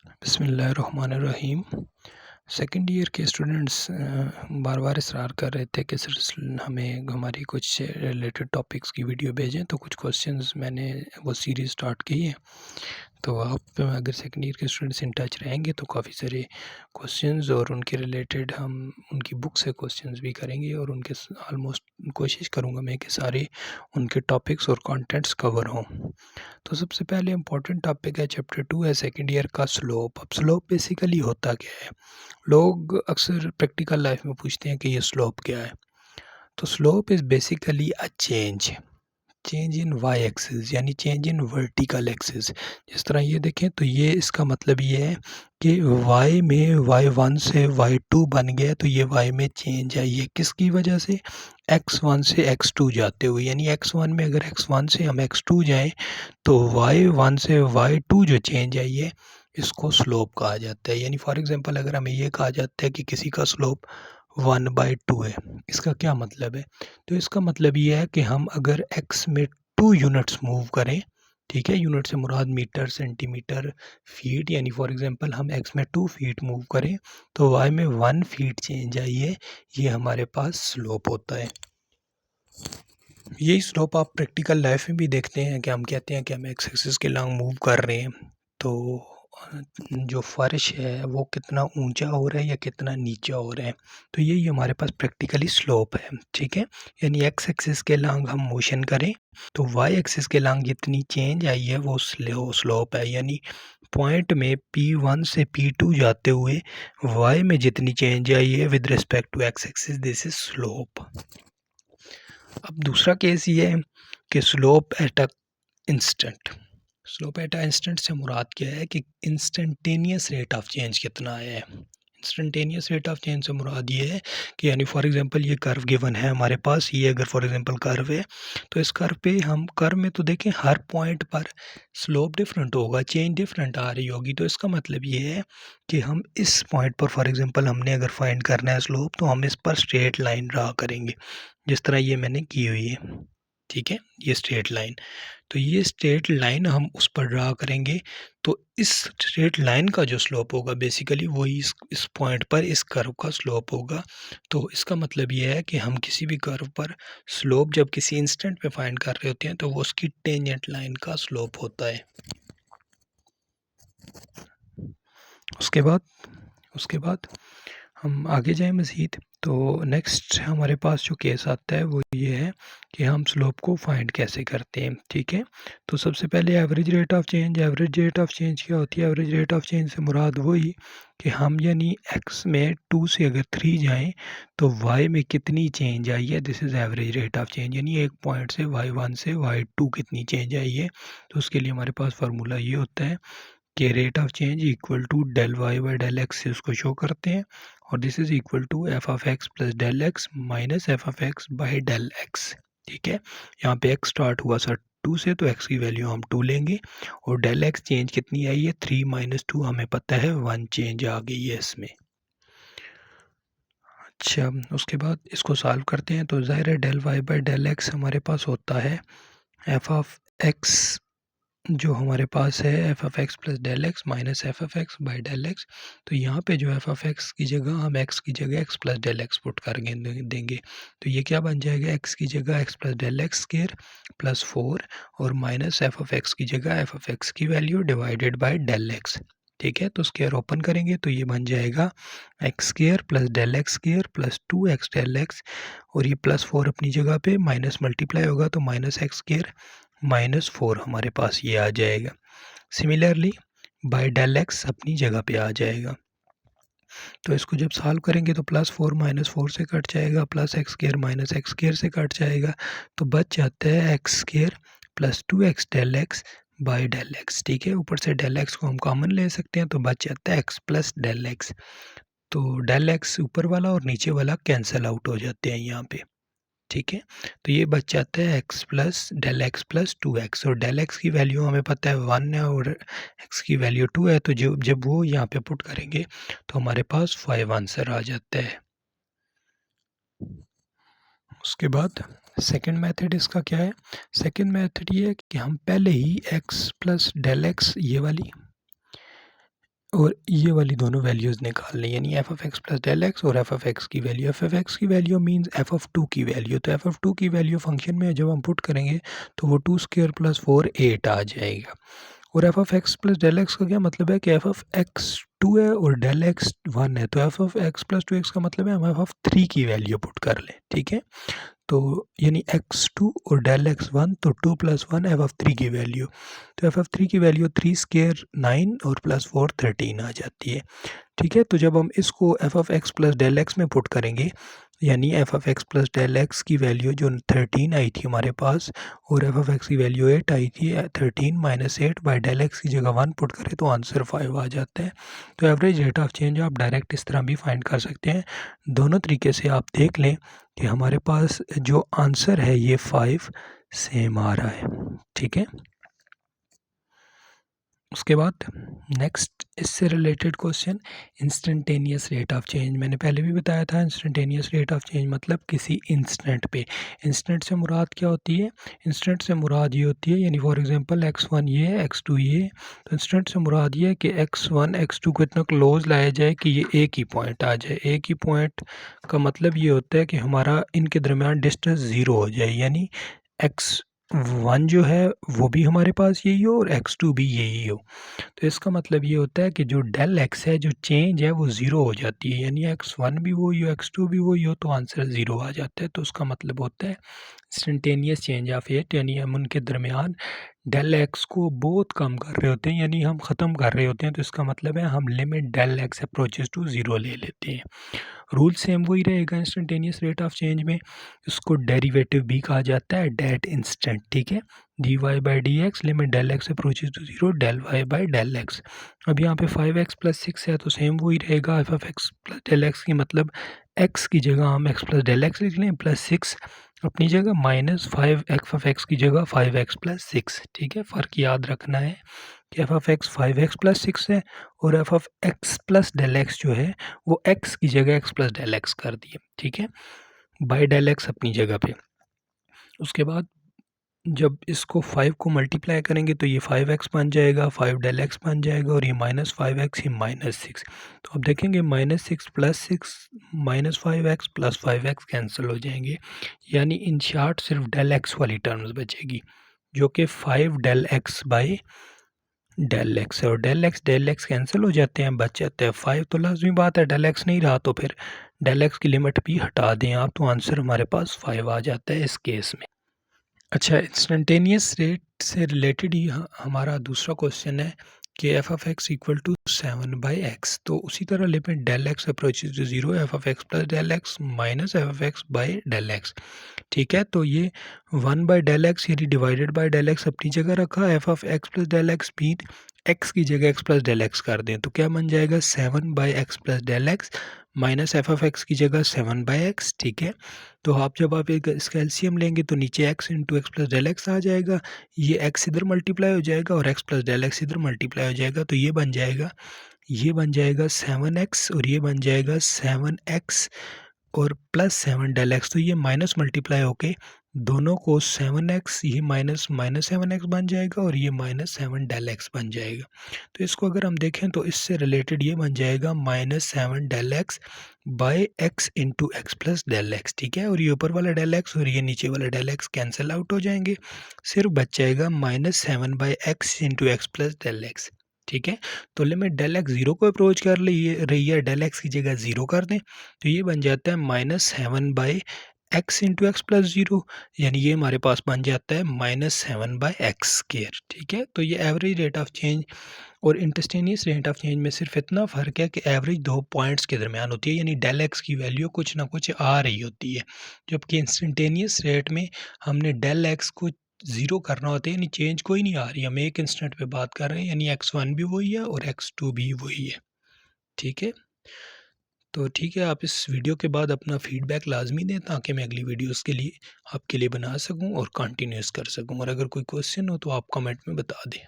बिस्मिल्लाहिर्रहमानिर्रहीम। Second year के students बार बार इसरार कर रहे थे कि सर हमें हमारी कुछ रिलेटेड टॉपिक्स की वीडियो भेजें, तो कुछ क्वेश्चंस मैंने वो सीरीज़ स्टार्ट की है। तो आप अगर सेकंड ईयर के स्टूडेंट्स इन टच रहेंगे तो काफ़ी सारे क्वेश्चंस और उनके रिलेटेड हम उनकी बुक से क्वेश्चंस भी करेंगे, और उनके ऑलमोस्ट कोशिश करूँगा मैं कि सारे उनके टॉपिक्स और कंटेंट्स कवर हों। तो सबसे पहले इम्पोर्टेंट टॉपिक है, चैप्टर 2 है सेकंड ईयर का, स्लोप। अब स्लोप बेसिकली होता क्या है? लोग अक्सर प्रैक्टिकल लाइफ में पूछते हैं कि ये स्लोप क्या है। तो slope is basically a change in y axis, यानी चेंज इन वर्टिकल एक्सिस। जिस तरह ये देखें तो ये इसका मतलब ये है कि वाई में y1 से y2 बन गया, तो ये y में चेंज है। ये किसकी वजह से? x1 से x2 जाते हुए, यानी x1 में अगर x1 से हम x2 जाएं तो y1 से y2 जो चेंज है ये इसको स्लोप कहा जाता है। यानी फॉर एग्जांपल अगर हमें ये कहा जाता है कि किसी का स्लोप 1/2 है, इसका क्या मतलब है? तो इसका मतलब ये है कि हम अगर x में 2 यूनिट्स मूव करें, ठीक है, यूनिट से मुराद मीटर, सेंटीमीटर, फीट, यानी फॉर एग्जांपल हम x में 2 फीट मूव करें तो y में 1 फीट चेंज आई है, ये हमारे पास स्लोप होता है। यही स्लोप आप प्रैक्टिकल लाइफ में भी देखते हैं कि हम कहते हैं कि हम एक्स एक्सिस के लॉन्ग मूव कर रहे हैं, तो जो फर्श है वो कितना ऊंचा हो रहा है या कितना नीचा हो रहा है, तो यही हमारे पास प्रैक्टिकली स्लोप है। ठीक है, यानी एक्स एक्सिस के लॉन्ग हम मोशन करें तो वाई एक्सिस के लॉन्ग जितनी चेंज आई है वो स्लोप है। यानी पॉइंट में P1 से P2 जाते हुए वाई में जितनी चेंज आई है with respect to x axis, this is slope. अब दूसरा केस ये है कि slope at a instant. Slope at a instant से मुराद क्या है कि इंस्टेंटेनियस रेट ऑफ चेंज कितना आया है। इंस्टेंटेनियस रेट ऑफ चेंज से मुराद ये है कि यानी फॉर एग्जांपल ये कर्व गिवन है हमारे पास, ये अगर फॉर एग्जांपल कर्व है तो इस कर्व पे हम कर्व में तो देखें हर पॉइंट पर स्लोप डिफरेंट होगा, चेंज डिफरेंट आ रही होगी। तो इसका मतलब ये है कि हम इस पॉइंट पर फॉर एग्जांपल हमने अगर फाइंड करना है स्लोप, तो हम इस पर स्ट्रेट लाइन ड्रा करेंगे जिस तरह ये मैंने की हुई है। ठीक है, ये स्ट्रेट लाइन, तो ये स्ट्रेट लाइन हम उस पर ड्रा करेंगे, तो इस स्ट्रेट लाइन का जो स्लोप होगा बेसिकली वही इस पॉइंट पर इस कर्व का स्लोप होगा। तो इसका मतलब ये है कि हम किसी भी कर्व पर स्लोप जब किसी इंस्टेंट पे फाइंड कर रहे होते हैं तो वो उसकी टेंजेंट लाइन का स्लोप होता है। उसके बाद हम आगे जाएं मज़ीद, तो नेक्स्ट हमारे पास जो केस आता है वो ये है कि हम स्लोप को फाइंड कैसे करते हैं। ठीक है, तो सबसे पहले average rate of change. Average rate of change क्या होती है? एवरेज रेट ऑफ चेंज से मुराद वही कि हम यानी x में 2 से अगर 3 जाएं तो y में कितनी चेंज आई है, this is average rate of change. यानी एक पॉइंट से y1 से y2 कितनी चेंज आई है, तो उसके लिए हमारे पास फार्मूला ये होता है कि rate of change equal to del y by del x से उसको शो करते हैं, और this is equal to f of x plus del x minus f of x by del x. ठीक है, यहाँ पे एक्स स्टार्ट हुआ सर 2 से, तो एक्स की वैल्यू हम 2 लेंगे, और डेल एक्स चेंज कितनी आई है 3 माइनस 2, हमें पता है 1 चेंज आ गई है इसमें। अच्छा, उसके बाद इसको सॉल्व करते हैं, तो ज़ाहिर है del y by del x हमारे पास होता है एफ ऑफ एक्स, जो हमारे पास है f of x plus del x minus f of x by del x. तो यहाँ पे जो एफ ऑफ एक्स की जगह हम एक्स की जगह x plus del x put कर देंगे, तो ये क्या बन जाएगा? एक्स की जगह x plus del x square plus 4, और माइनस एफ ऑफ एक्स की जगह एफ ऑफ एक्स की value divided by del x. ठीक है, तो स्क्वायर ओपन करेंगे तो ये बन जाएगा x square plus del x square plus 2x del x, और ये प्लस 4 अपनी जगह पे, माइनस मल्टीप्लाई होगा तो माइनस एक्स स्क्वायर माइनस 4 हमारे पास ये आ जाएगा। सिमिलरली बाई डेल एक्स अपनी जगह पे आ जाएगा। तो इसको जब सॉल्व करेंगे तो प्लस 4 माइनस 4 से कट जाएगा, plus x square minus x square से कट जाएगा, तो बच जाता है x square plus 2x del x by del x. ठीक है, ऊपर से डेल एक्स को हम कॉमन ले सकते हैं, तो बच जाता है एक्स प्लस डेल एक्स। तो डेल एक्स ऊपर वाला और नीचे वाला कैंसिल आउट हो जाते हैं यहाँ पे। ठीक है, तो ये बच जाता है x plus del x plus 2x, और डेल एक्स की वैल्यू हमें पता है 1 है और एक्स की वैल्यू 2 है, तो जब वो यहाँ पे पुट करेंगे तो हमारे पास 5 आंसर आ जाता है। उसके बाद सेकंड मेथड इसका क्या है? सेकंड मेथड ये है कि हम पहले ही x प्लस डेल एक्स, ये वाली और ये वाली दोनों वैल्यूज़ निकालनी, यानी f of x plus del x और एफ ऑफ एक्स की वैल्यू। एफ ऑफ एक्स की value means f of two की वैल्यू। तो एफ ऑफ टू की वैल्यू फंक्शन में जब हम पुट करेंगे तो वो 2² प्लस 4 8 आ जाएगा। और f of x plus del x का क्या मतलब है कि एफ ऑफ एक्स 2 है और डेल एक्स 1 है, तो f of x plus 2 x का मतलब है हम एफ ऑफ 3 की वैल्यू पुट कर लें, ठीक है। तो यानी x2 और डेल x1, तो 2 प्लस 1 एफ ऑफ 3 की वैल्यू। तो एफ ऑफ 3 की वैल्यू 3² 9 और प्लस 4 13 आ जाती है, ठीक है। तो जब हम इसको f of x plus del x में पुट करेंगे, यानी f of x plus del x की वैल्यू जो 13 आई थी हमारे पास और एफ ऑफ एक्स की वैल्यू 8 आई थी, 13 माइनस 8 बाई डेल एक्स की जगह 1 पुट करें तो आंसर 5 आ जाता है। तो एवरेज रेट ऑफ चेंज आप डायरेक्ट इस तरह भी फाइंड कर सकते हैं। दोनों तरीके से आप देख लें कि हमारे पास जो आंसर है ये 5 सेम आ रहा है, ठीक है। उसके बाद नेक्स्ट इससे related question, instantaneous rate of change. मैंने पहले भी बताया था इंस्टेंटेनियस रेट ऑफ चेंज मतलब किसी इंस्टेंट पे। इंस्टेंट से मुराद क्या होती है? इंस्टेंट से मुराद ये होती है, यानी फॉर एग्जांपल x1 ये x2 ये, तो इंस्टेंट से मुराद ये है कि x1 x2 को इतना क्लोज लाया जाए कि ये एक ही पॉइंट आ जाए। एक ही पॉइंट का मतलब ये होता है कि हमारा इनके दरमियान डिस्टेंस ज़ीरो हो जाए, यानी x1 जो है वो भी हमारे पास यही हो और x2 भी यही हो। तो इसका मतलब ये होता है कि जो डेल एक्स है, जो चेंज है वो ज़ीरो हो जाती है, यानी x1 भी वही हो x2 भी वही हो तो आंसर ज़ीरो आ जाता है। तो उसका मतलब होता है इंस्टेंटेनियस चेंज ऑफ रेट, यानी हम उनके दरमियान डेल एक्स को बहुत कम कर रहे होते हैं, यानी हम ख़त्म कर रहे होते हैं। तो इसका मतलब है हम limit del x approaches to zero ले लेते हैं। रूल सेम वही रहेगा इंस्टेंटेनियस रेट ऑफ चेंज में। इसको डेरिवेटिव भी कहा जाता है, डेट इंस्टेंट, ठीक है। D y by d x limit del x approaches to zero del y by del x. अब यहाँ पे 5x प्लस 6 है तो सेम वही रहेगा, f of x plus del x की मतलब x की जगह हम x प्लस डेल एक्स लिख लें, प्लस 6 अपनी जगह माइनस 5 एफ ऑफ एक्स की जगह 5x प्लस 6, ठीक है। फ़र्क याद रखना है कि f of x 5x plus 6 है और f of x plus del x जो है वो x की जगह x प्लस डेल एक्स कर दिए, ठीक है, बाई डेल एक्स अपनी जगह पे। उसके बाद जब इसको 5 को मल्टीप्लाई करेंगे तो ये 5x बन जाएगा, 5 डेल एक्स बन जाएगा और ये माइनस 5x, ये माइनस 6। तो अब देखेंगे minus 6 plus 6 minus 5x plus 5x cancel हो जाएंगे, यानी इन शॉर्ट सिर्फ डेल एक्स वाली टर्म्स बचेगी जो कि 5 del x by del x है। और डेल एक्स कैंसिल हो जाते हैं, बच जाते हैं 5। तो लाजमी बात है डेल एक्स नहीं रहा तो फिर डेल एक्स की लिमिट भी हटा दें आप, तो आंसर हमारे पास 5 आ जाता है इस केस में। अच्छा, इंस्टेंटेनियस रेट से रिलेटेड ही हमारा दूसरा क्वेश्चन है कि f of x equal to 7 by x. तो उसी तरह limit del x approaches to zero f of x plus del x minus f of x by del x, ठीक है। तो ये 1 बाई डेल एक्स यानी डिवाइडेड बाई डेल एक्स अपनी जगह रखा, f of x plus del x भी x की जगह एक्स प्लस डेल एक्स कर दें तो क्या बन जाएगा 7 by x plus del x minus f of x की जगह 7 बाई एक्स, ठीक है। तो आप जब आप एक इसका एलसीएम लेंगे तो नीचे x into x plus del x आ जाएगा, ये x इधर मल्टीप्लाई हो जाएगा और x प्लस डेल एक्स इधर मल्टीप्लाई हो जाएगा, तो ये बन जाएगा 7x और ये बन जाएगा 7x और प्लस 7 डेल एक्स। तो ये माइनस मल्टीप्लाई होके दोनों को 7x, ये माइनस माइनस 7x बन जाएगा और ये माइनस 7 डेल एक्स बन जाएगा। तो इसको अगर हम देखें तो इससे रिलेटेड ये बन जाएगा minus 7 del x by x into x plus del x, ठीक है। और ये ऊपर वाला डेल एक्स और ये नीचे वाला डेल एक्स कैंसिल आउट हो जाएंगे, सिर्फ बच जाएगा minus 7 by x into x plus del x, ठीक है। तो लिमिट डेल एक्स ज़ीरो को अप्रोच कर रही है, डेल एक्स की जगह ज़ीरो कर दें तो ये बन जाता है minus 7 by x into x plus zero, यानी ये हमारे पास बन जाता है माइनस 7 बाई एक्स स्क्वायर, ठीक है। तो ये एवरेज रेट ऑफ चेंज और इंस्टेंटेनियस रेट ऑफ चेंज में सिर्फ इतना फ़र्क है कि एवरेज दो पॉइंट्स के दरमियान होती है, यानी डेल एक्स की वैल्यू कुछ ना कुछ आ रही होती है, जबकि इंस्टेंटेनियस रेट में हमने डेल एक्स को ज़ीरो करना होता है, यानी चेंज कोई नहीं आ रही, हम एक इंस्टेंट पे बात कर रहे हैं, यानी x1 भी वही है और x2 भी वही है, ठीक है। तो ठीक है, आप इस वीडियो के बाद अपना फीडबैक लाजमी दें ताकि मैं अगली वीडियोस के लिए आपके लिए बना सकूं और कंटिन्यूस कर सकूं, और अगर कोई क्वेश्चन हो तो आप कमेंट में बता दें।